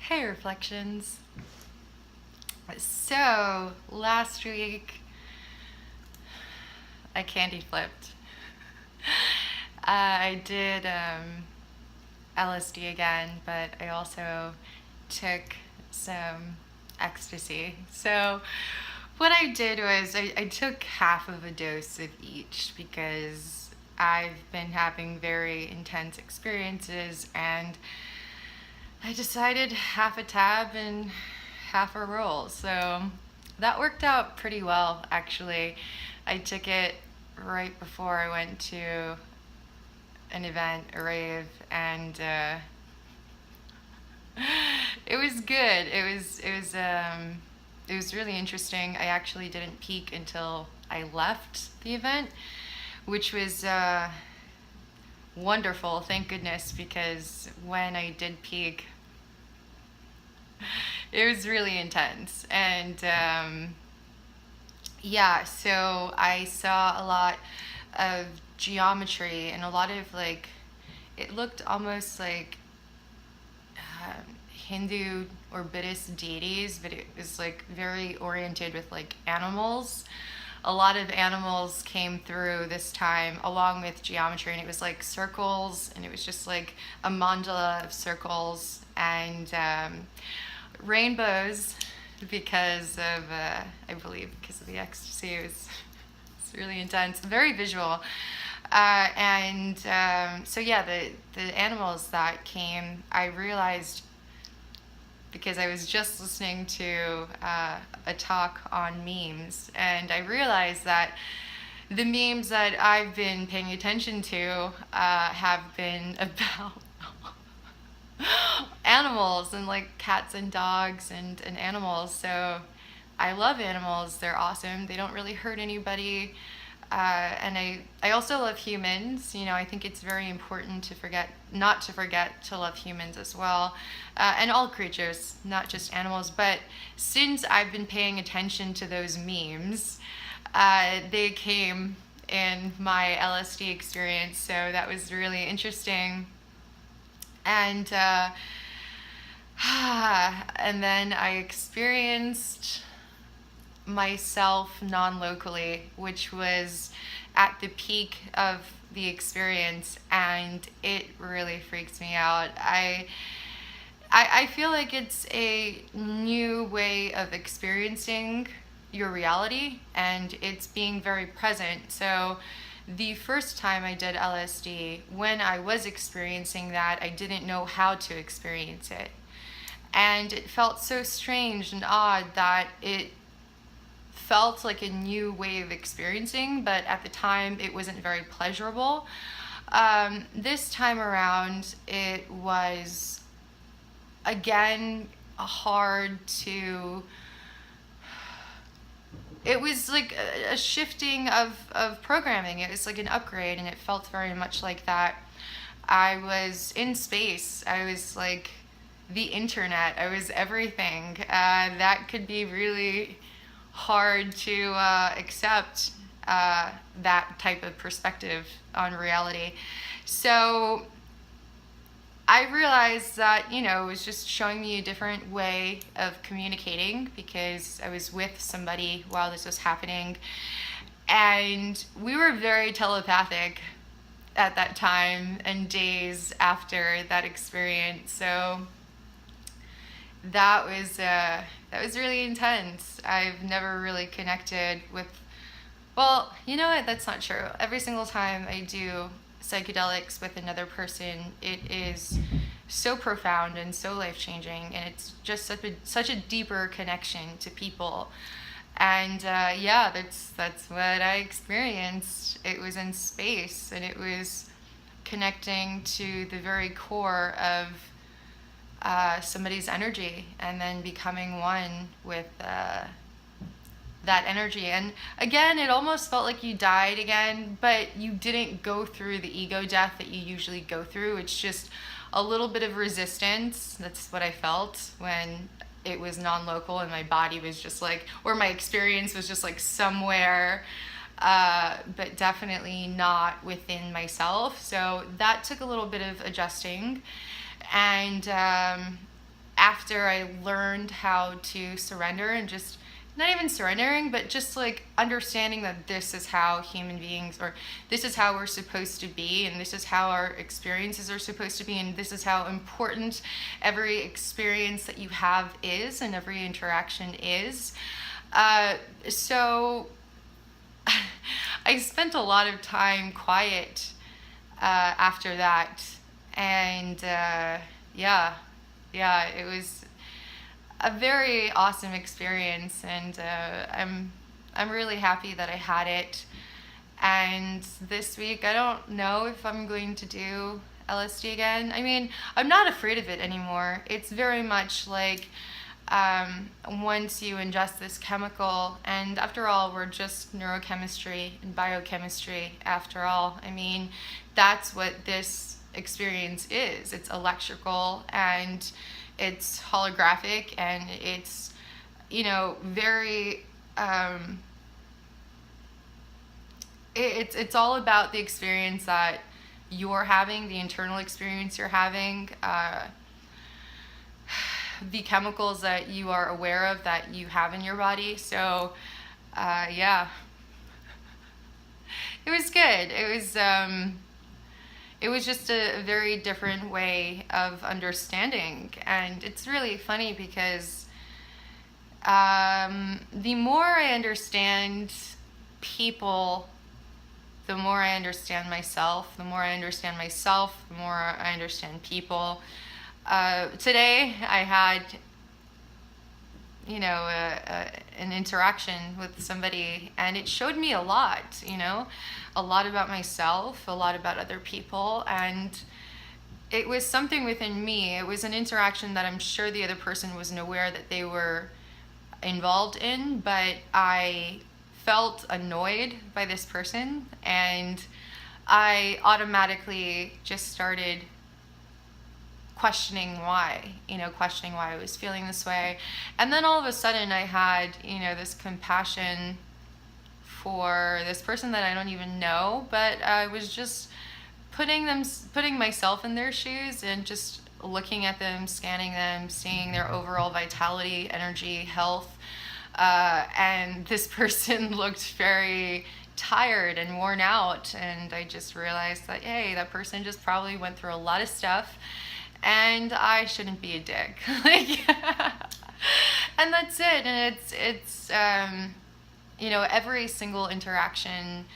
Hey Reflections. So last week I candy flipped. I did LSD again, but I also took some ecstasy. So what I did was I took half of a dose of each because I've been having very intense experiences, and I decided half a tab and half a roll. So that worked out pretty well, actually. I took it right before I went to an event, a rave, and it was good. It was really interesting. I actually didn't peak until I left the event, which was wonderful, thank goodness, because when I did peak, it was really intense. And yeah, so I saw a lot of geometry and a lot of like, it looked almost like Hindu or Buddhist deities, but it was like very oriented with like animals. A lot of animals came through this time along with geometry, and it was like circles, and it was just like a mandala of circles and rainbows because of I believe because of the ecstasy. It's really intense, very visual. And so yeah, the animals that came, I realized because I was just listening to a talk on memes, and I realized that the memes that I've been paying attention to have been about animals and like cats and dogs and animals. So I love animals. They're awesome. They don't really hurt anybody. And I also love humans. You know, I think it's very important to not to forget to love humans as well. And all creatures, not just animals. But since I've been paying attention to those memes, they came in my LSD experience. So that was really interesting. And and then I experienced myself non-locally, which was at the peak of the experience, and it really freaks me out. I feel like it's a new way of experiencing your reality, and it's being very present. So the first time I did LSD, when I was experiencing that, I didn't know how to experience it. And it felt so strange and odd that it felt like a new way of experiencing, but at the time it wasn't very pleasurable. This time around, it was again hard to. It was like a shifting of programming. It was like an upgrade, and it felt very much like that. I was in space. I was like the internet. I was everything. That could be really hard to accept that type of perspective on reality. So I realized that, you know, it was just showing me a different way of communicating because I was with somebody while this was happening. And we were very telepathic at that time and days after that experience. So that was really intense. I've never really connected with, well, you know what, that's not true. Every single time I do psychedelics with another person, it is so profound and so life-changing, and it's just such a deeper connection to people. And yeah, that's what I experienced. It was in space, and it was connecting to the very core of somebody's energy, and then becoming one with that energy. And again, it almost felt like you died again, but you didn't go through the ego death that you usually go through. It's just a little bit of resistance. That's what I felt when it was non-local, and my body was just like, or my experience was just like somewhere but definitely not within myself. So that took a little bit of adjusting. And after I learned how to surrender and just not even surrendering, but just like understanding that this is how human beings, or this is how we're supposed to be, and this is how our experiences are supposed to be, and this is how important every experience that you have is, and every interaction is. So I spent a lot of time quiet after that, and yeah, it was a very awesome experience, and I'm really happy that I had it. And this week, I don't know if I'm going to do LSD again. I mean, I'm not afraid of it anymore. It's very much like once you ingest this chemical, and after all, we're just neurochemistry and biochemistry after all. I mean, that's what this experience is. It's electrical, and it's holographic, and it's, very, it's all about the experience that you're having, the internal experience you're having, the chemicals that you are aware of that you have in your body. So, yeah, it was good. It was just a very different way of understanding. And it's really funny because the more I understand people, the more I understand myself. The more I understand myself, the more I understand people. Today I had, an interaction with somebody, and it showed me a lot, a lot about myself, a lot about other people, and it was something within me. It was an interaction that I'm sure the other person wasn't aware that they were involved in, but I felt annoyed by this person, and I automatically just started questioning why I was feeling this way. And then all of a sudden I had, this compassion for this person that I don't even know, but I was just putting myself in their shoes and just looking at them, scanning them, seeing their overall vitality, energy, health. And this person looked very tired and worn out, and I just realized that, hey, that person just probably went through a lot of stuff, and I shouldn't be a dick. And that's it. And it's every single interaction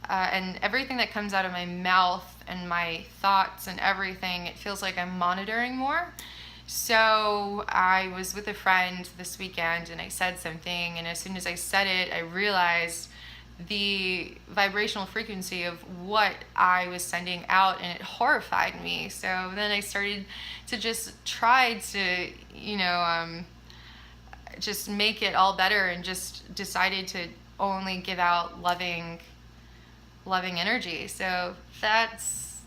and everything that comes out of my mouth and my thoughts and everything, it feels like I'm monitoring more. So I was with a friend this weekend, and I said something, and as soon as I said it, I realized the vibrational frequency of what I was sending out, and it horrified me. So then I started to just try to, just make it all better, and just decided to only give out loving energy. So that's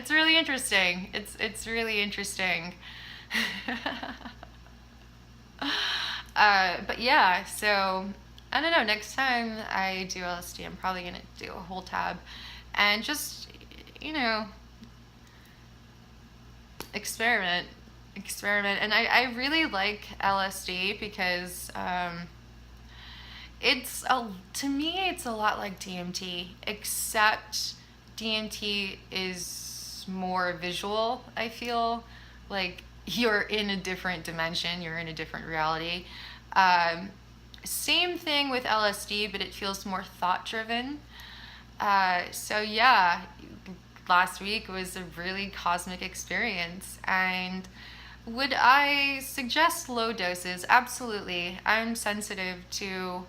really interesting. It's really interesting. But yeah, so I don't know, next time I do LSD, I'm probably going to do a whole tab and just, experiment. And I really like LSD because to me, it's a lot like DMT, except DMT is more visual. I feel like you're in a different dimension, you're in a different reality. Same thing with LSD, but it feels more thought-driven. So yeah, last week was a really cosmic experience. And would I suggest low doses? Absolutely. I'm sensitive to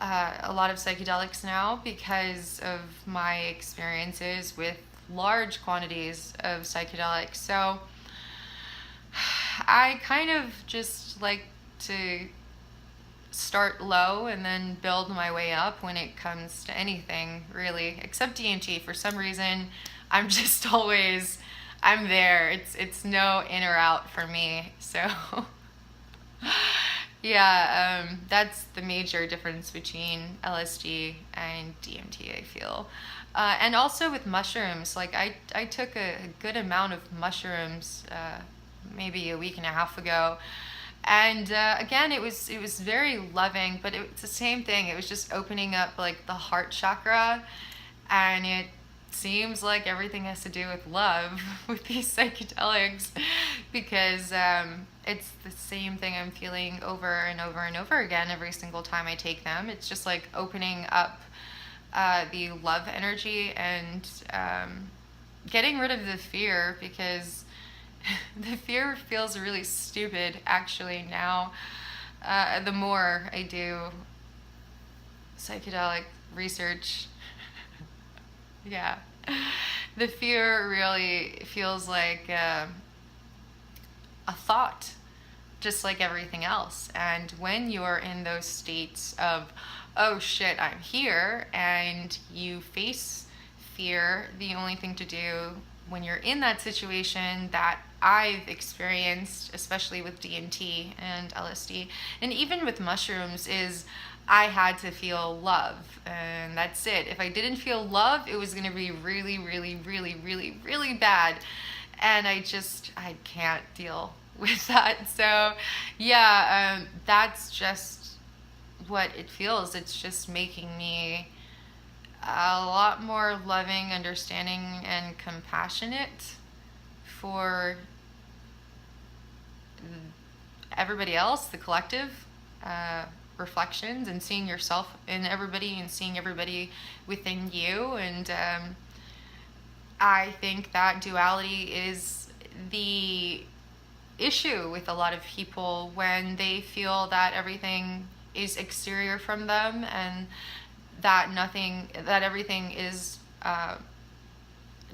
a lot of psychedelics now because of my experiences with large quantities of psychedelics. So I kind of just like to start low and then build my way up when it comes to anything, really, except DMT. For some reason, I'm just always, I'm there. It's no in or out for me. So Yeah, that's the major difference between LSD and DMT, I feel. And also with mushrooms, like I took a good amount of mushrooms maybe a week and a half ago. And again, it was very loving, but it's the same thing. It was just opening up like the heart chakra, and it seems like everything has to do with love with these psychedelics because it's the same thing I'm feeling over and over and over again every single time I take them. It's just like opening up the love energy and getting rid of the fear because the fear feels really stupid actually now. The more I do psychedelic research, yeah, the fear really feels like a thought, just like everything else. And when you're in those states of, oh shit, I'm here, and you face fear, the only thing to do when you're in that situation that I've experienced, especially with DMT and LSD, and even with mushrooms, is I had to feel love, and that's it. If I didn't feel love, it was going to be really, really, really, really, really bad, and I can't deal with that. So, yeah, that's just what it feels. It's just making me a lot more loving, understanding, and compassionate for everybody else, the collective reflections, and seeing yourself in everybody and seeing everybody within you. And I think that duality is the issue with a lot of people when they feel that everything is exterior from them and that everything is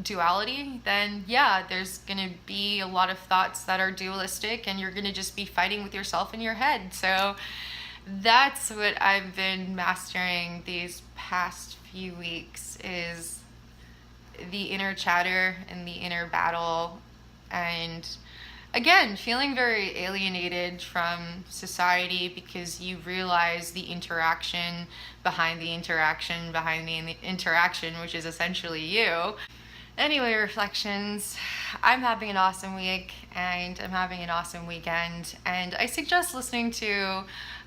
duality. Then yeah, there's gonna be a lot of thoughts that are dualistic, and you're gonna just be fighting with yourself in your head. So that's what I've been mastering these past few weeks, is the inner chatter and the inner battle, and again, feeling very alienated from society because you realize the interaction behind the interaction behind the interaction, which is essentially you. Anyway, reflections. I'm having an awesome week and I'm having an awesome weekend, and I suggest listening to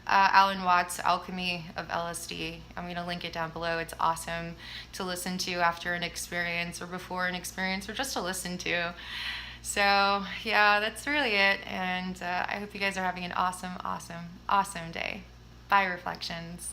Alan Watts' Alchemy of LSD. I'm going to link it down below. It's awesome to listen to after an experience or before an experience, or just to listen to. So yeah, that's really it, and I hope you guys are having an awesome, awesome, awesome day. Bye, reflections.